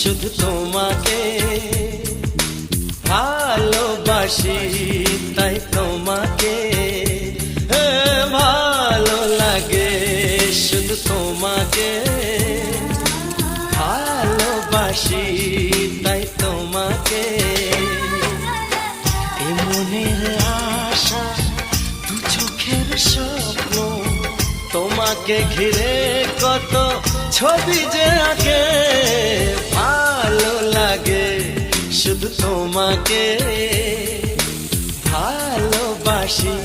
শুধু তোমাকে ভালোবাসি, তাই তোমাকে ভালো লাগে, শুধু তোমাকে ভালোবাসি, তাই তোমাকে। এ মনের আশা, দু চোখের স্বপ্ন, তোমাকে ঘিরে কত ছবি যে আঁকে, ভালো লাগে, শুধু তোমাকে ভালোবাসি।